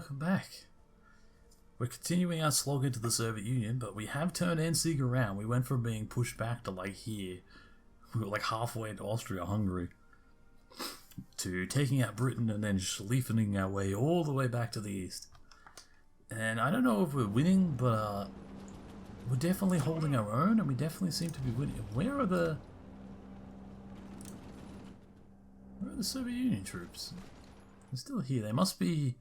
welcome back. We're continuing our slog into the Soviet Union, but we have turned Danzig around. We went from being pushed back to like here. We were like halfway into Austria-Hungary. To taking out Britain and then schleifening our way all the way back to the east. And I don't know if we're winning, but we're definitely holding our own, and we definitely seem to be winning. Where are the Soviet Union troops? They're still here. They must be...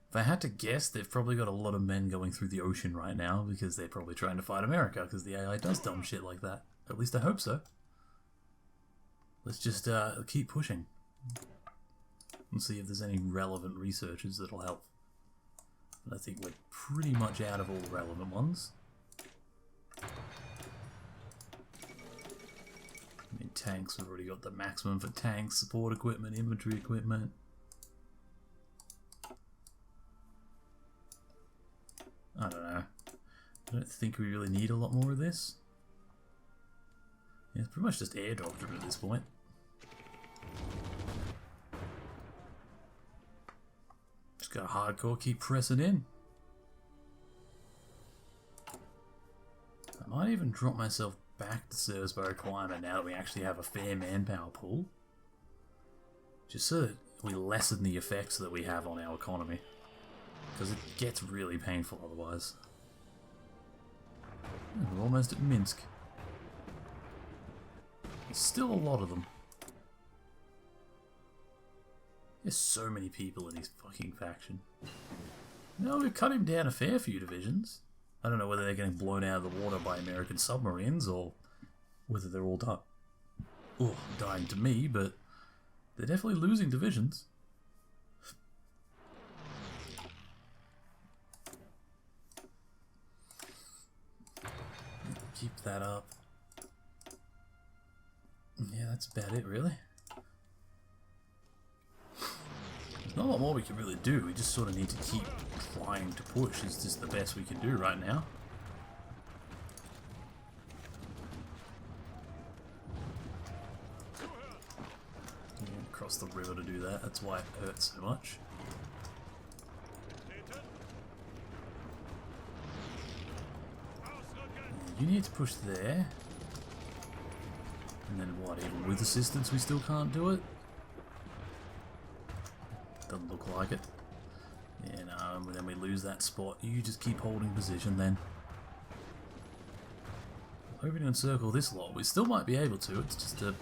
If I had to guess, they've probably got a lot of men going through the ocean right now, because they're probably trying to fight America, because the AI does dumb shit like that. At least I hope so. Let's just keep pushing. And see if there's any relevant researchers that'll help. But I think we're pretty much out of all the relevant ones. I mean, tanks, we've already got the maximum for tanks, support equipment, infantry equipment. I don't know. I don't think we really need a lot more of this. Yeah, it's pretty much just air doctrine at this point. Just gotta hardcore keep pressing in. I might even drop myself back to service by requirement now that we actually have a fair manpower pool. Just so that we lessen the effects that we have on our economy. Because it gets really painful otherwise. We're almost at Minsk. There's still a lot of them. There's so many people in his fucking faction. No, we've cut him down a fair few divisions. I don't know whether they're getting blown out of the water by American submarines or whether they're all dying to me, but they're definitely losing divisions. Keep that up. Yeah, that's about it, really. There's not a lot more we can really do. We just sort of need to keep trying to push. It's just the best we can do right now. Yeah, cross the river to do that. That's why it hurts so much. You need to push there. And then what, even with assistance we still can't do it? Doesn't look like it. Yeah, no, then we lose that spot. You just keep holding position then. Hoping to encircle this lot. We still might be able to, it's just a...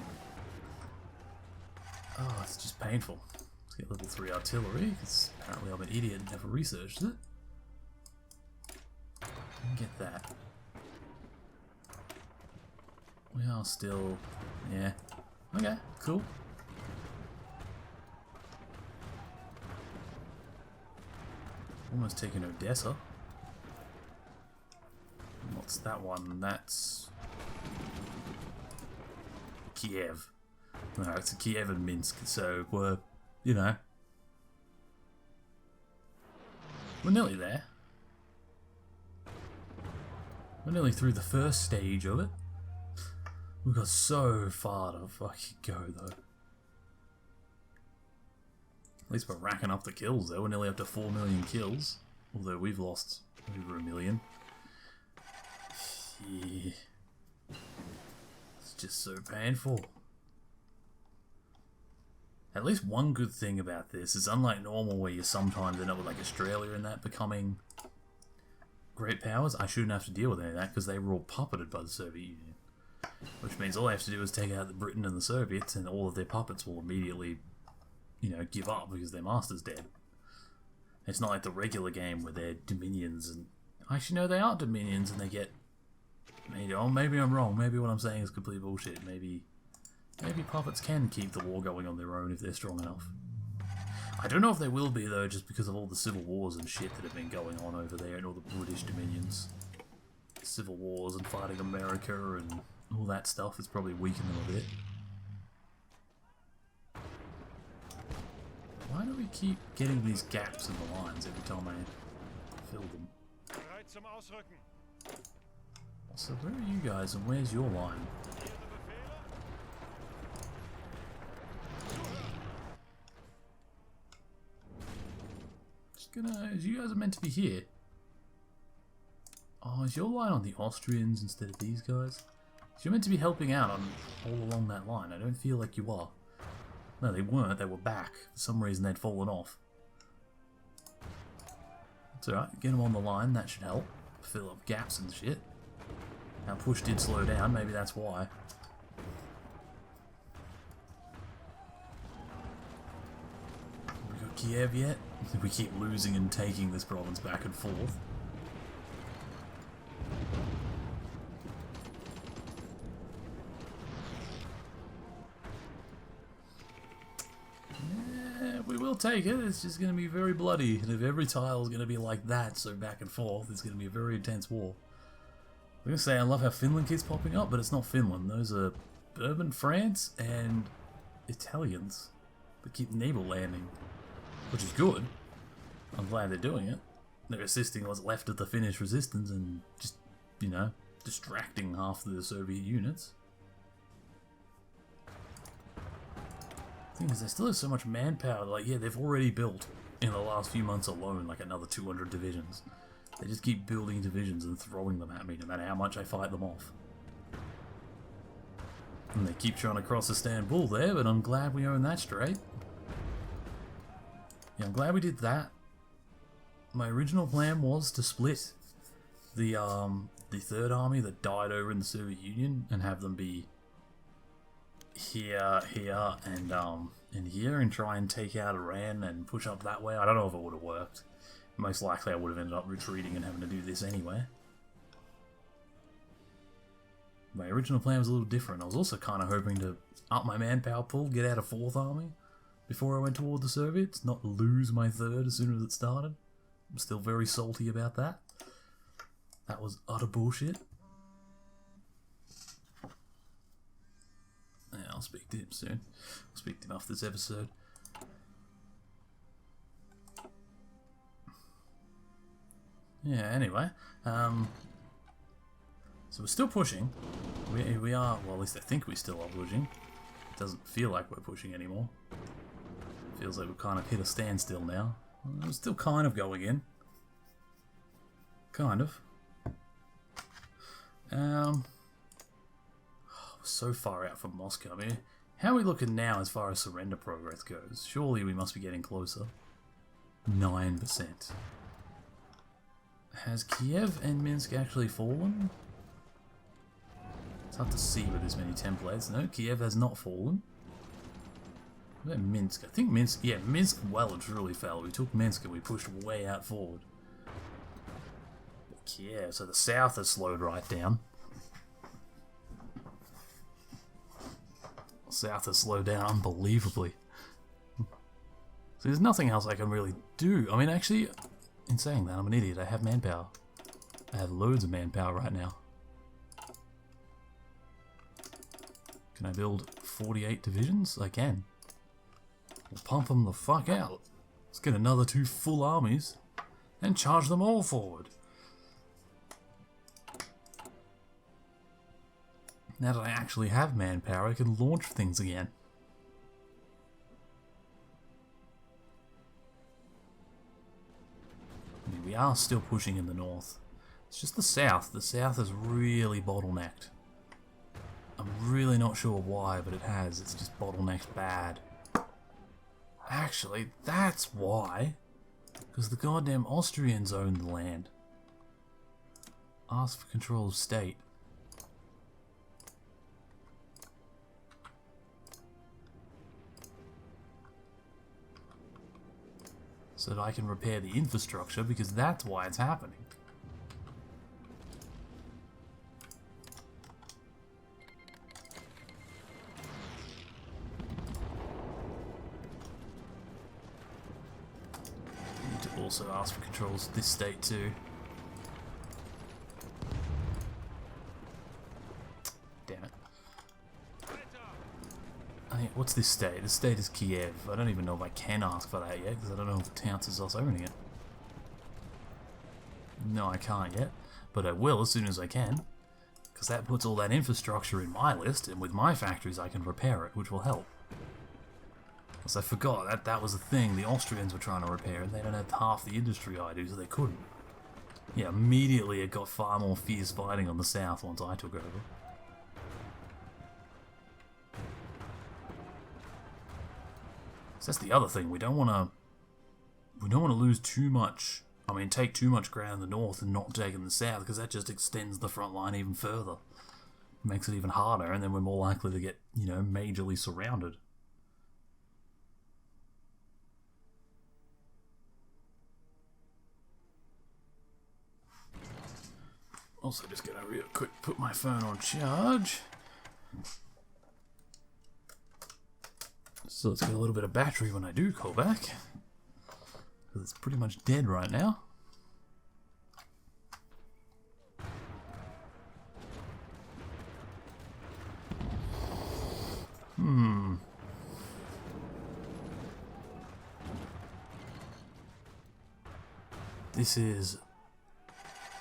Oh, it's just painful. Let's get level 3 artillery, because apparently I'm an idiot and never researched it. And get that. We are still... yeah. Okay, cool. Almost taking Odessa. What's that one? That's... Kiev. No, it's Kiev and Minsk, so we're, you know... We're nearly there. We're nearly through the first stage of it. We've got so far to fucking go, though. At least we're racking up the kills, though. We're nearly up to 4 million kills. Although we've lost over 1 million. Yeah. It's just so painful. At least one good thing about this is, unlike normal where you sometimes end up with like Australia and that becoming great powers, I shouldn't have to deal with any of that because they were all puppeted by the Soviet Union. Which means all I have to do is take out the Britain and the Soviets and all of their puppets will immediately, you know, give up because their master's dead. It's not like the regular game where they're dominions and... Actually, no, they aren't dominions and they get... maybe I'm wrong. Maybe what I'm saying is complete bullshit. Maybe puppets can keep the war going on their own if they're strong enough. I don't know if they will be, though, just because of all the civil wars and shit that have been going on over there and all the British dominions. Civil wars and fighting America and all that stuff has probably weakened them a bit. Why do we keep getting these gaps in the lines every time I fill them? So where are you guys and where's your line? You guys are meant to be here. Oh, is your line on the Austrians instead of these guys? You're meant to be helping out on all along that line. I don't feel like you are. No, they weren't. They were back. For some reason, they'd fallen off. It's alright. Get them on the line. That should help. Fill up gaps and shit. Our push did slow down. Maybe that's why. We got Kiev yet? We keep losing and taking this province back and forth. We'll take it. It's just going to be very bloody, and if every tile is going to be like that, so back and forth, it's going to be a very intense war. I'm going to say I love how Finland keeps popping up, but it's not Finland. Those are Bourbon, France, and Italians that keep naval landing, which is good. I'm glad they're doing it. They're assisting what's left of the Finnish resistance and just, you know, distracting half the Soviet units. Thing is, they still have so much manpower. Like, yeah, they've already built in the last few months alone like another 200 divisions. They just keep building divisions and throwing them at me no matter how much I fight them off. And they keep trying to cross Istanbul there, but I'm glad we own that straight. Yeah, I'm glad we did that. My original plan was to split the Third Army that died over in the Soviet Union and have them be here, and here, and try and take out Iran and push up that way. I don't know if it would have worked. Most likely I would have ended up retreating and having to do this anyway. My original plan was a little different. I was also kind of hoping to up my manpower pool, get out of 4th Army before I went toward the Soviets, not lose my 3rd as soon as it started. I'm still very salty about that. That was utter bullshit. Yeah, I'll speak to him soon. I'll speak to him after this episode. Yeah, anyway. So we're still pushing. We are, well, at least I think we still are pushing. It doesn't feel like we're pushing anymore. It feels like we've kind of hit a standstill now. We're still kind of going in. Kind of. So far out from Moscow. I mean, how are we looking now as far as surrender progress goes? Surely we must be getting closer. 9%. Has Kiev and Minsk actually fallen? It's hard to see with this many templates. No, Kiev has not fallen. What about Minsk? I think Minsk, yeah, Minsk well and truly fell. We took Minsk and we pushed way out forward. But Kiev, so the south has slowed right down. South has slowed down unbelievably. So there's nothing else I can really do. I mean, actually, in saying that, I'm an idiot. I have manpower. I have loads of manpower right now. Can I build 48 divisions? I can. We'll pump them the fuck out. Let's get another 2 full armies and charge them all forward. Now that I actually have manpower, I can launch things again. I mean, we are still pushing in the north. It's just the south. The south is really bottlenecked. I'm really not sure why, but it has. It's just bottlenecked bad. Actually, that's why. Because the goddamn Austrians own the land. Ask for control of state. So that I can repair the infrastructure, because that's why it's happening. I need to also ask for controls of this state too. Damn it. What's this state? This state is Kiev. I don't even know if I can ask for that yet, because I don't know if Tantas are owning it. No, I can't yet, but I will as soon as I can, because that puts all that infrastructure in my list, and with my factories I can repair it, which will help. So I forgot that was the thing. The Austrians were trying to repair it. They don't have half the industry I do, so they couldn't. Yeah, immediately it got far more fierce fighting on the south once I took over. So that's the other thing. We don't want to lose too much. I mean, take too much ground in the north and not take in the south, because that just extends the front line even further. Makes it even harder, and then we're more likely to get, you know, majorly surrounded. Also, just gonna real quick put my phone on charge. So let's get a little bit of battery when I do call back, because it's pretty much dead right now. This is...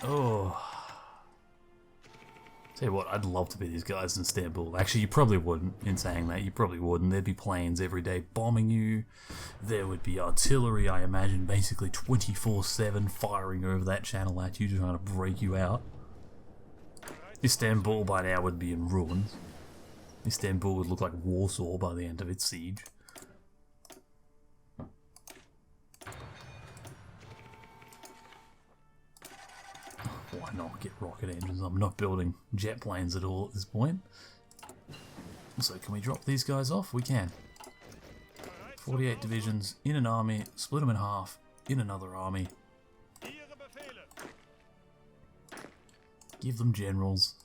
Oh... Tell you what, I'd love to be these guys in Istanbul. Actually, you probably wouldn't, in saying that. You probably wouldn't. There'd be planes every day bombing you. There would be artillery, I imagine, basically 24/7 firing over that channel at you, trying to break you out. Istanbul by now would be in ruins. Istanbul would look like Warsaw by the end of its siege. Why not get rocket engines? I'm not building jet planes at all at this point. So can we drop these guys off? We can. 48 divisions in an army, split them in half, in another army. Give them generals.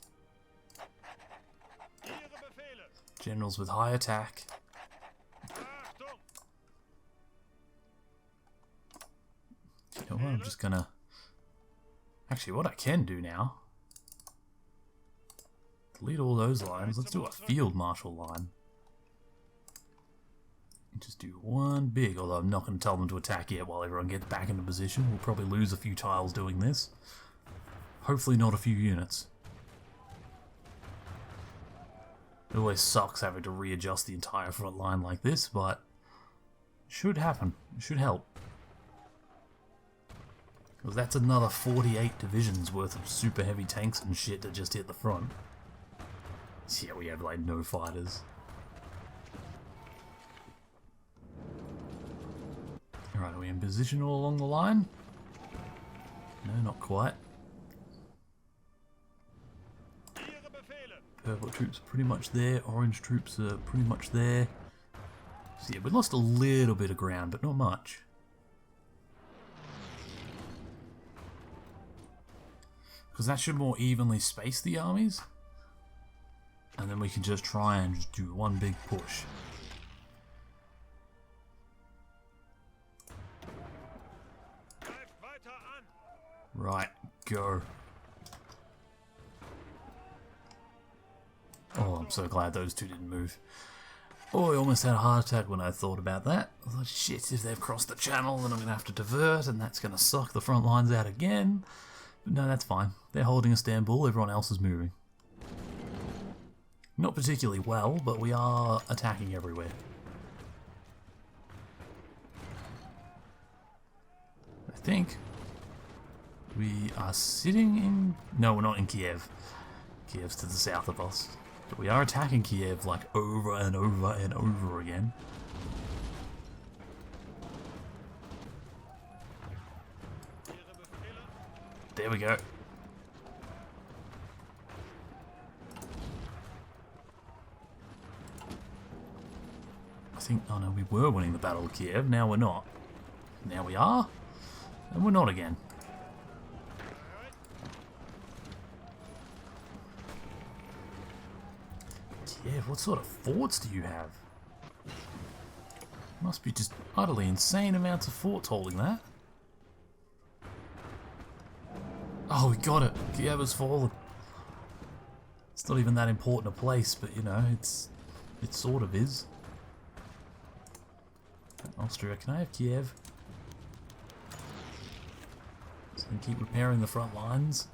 Generals with high attack. You know what, I'm just gonna... Actually, what I can do now... Delete all those lines, let's do a field marshal line. Just do one big, although I'm not going to tell them to attack yet while everyone gets back into position. We'll probably lose a few tiles doing this. Hopefully not a few units. It always sucks having to readjust the entire front line like this, but it should happen. It should help. Because that's another 48 divisions worth of super heavy tanks and shit that just hit the front. So yeah, we have like no fighters. Alright, are we in position all along the line? No, not quite. Purple troops are pretty much there, orange troops are pretty much there. So yeah, we lost a little bit of ground, but not much. Because that should more evenly space the armies. And then we can just try and just do one big push. Right, go. Oh, I'm so glad those two didn't move. Oh, I almost had a heart attack when I thought about that. I thought, shit, if they've crossed the channel, then I'm going to have to divert, and that's going to suck the front lines out again. But no, that's fine. They're holding Istanbul, everyone else is moving. Not particularly well, but we are attacking everywhere. I think we are sitting in... No, we're not in Kiev. Kiev's to the south of us. But we are attacking Kiev like over and over and over again. There we go. I think, oh no, we were winning the Battle of Kiev, now we're not. Now we are, and we're not again. Kiev, what sort of forts do you have? Must be just utterly insane amounts of forts holding that. Oh, we got it. Kiev has fallen. It's not even that important a place, but you know, it sort of is. Austria, can I have Kiev? So we can keep repairing the front lines.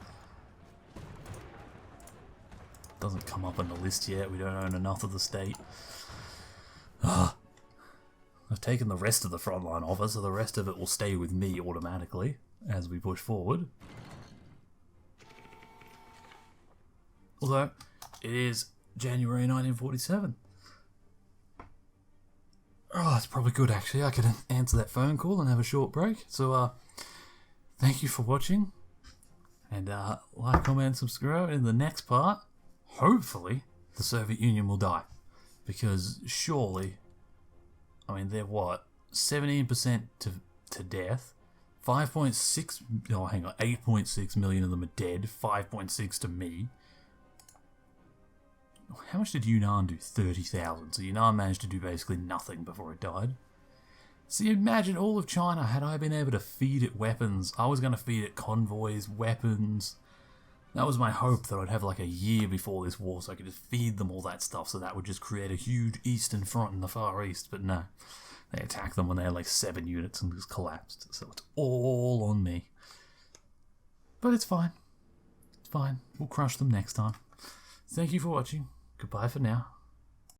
Doesn't come up on the list yet, we don't own enough of the state. Ah. taken the rest of the front line off us, so the rest of it will stay with me automatically as we push forward. Although, it is January 1947. Oh, it's probably good actually. I could answer that phone call and have a short break. So, thank you for watching. And like, comment, and subscribe. In the next part, hopefully, the Soviet Union will die. Because surely, I mean, they're what? 17% to death. 5.6, oh hang on, 8.6 million of them are dead. 5.6 to me. How much did Yunnan do? 30,000. So Yunnan managed to do basically nothing before it died. See, imagine all of China, had I been able to feed it weapons. I was going to feed it convoys, weapons. That was my hope, that I'd have like a year before this war so I could just feed them all that stuff, so that would just create a huge eastern front in the Far East. But no, they attacked them when they had like 7 units and just collapsed. So it's all on me. But it's fine. It's fine. We'll crush them next time. Thank you for watching. Goodbye for now.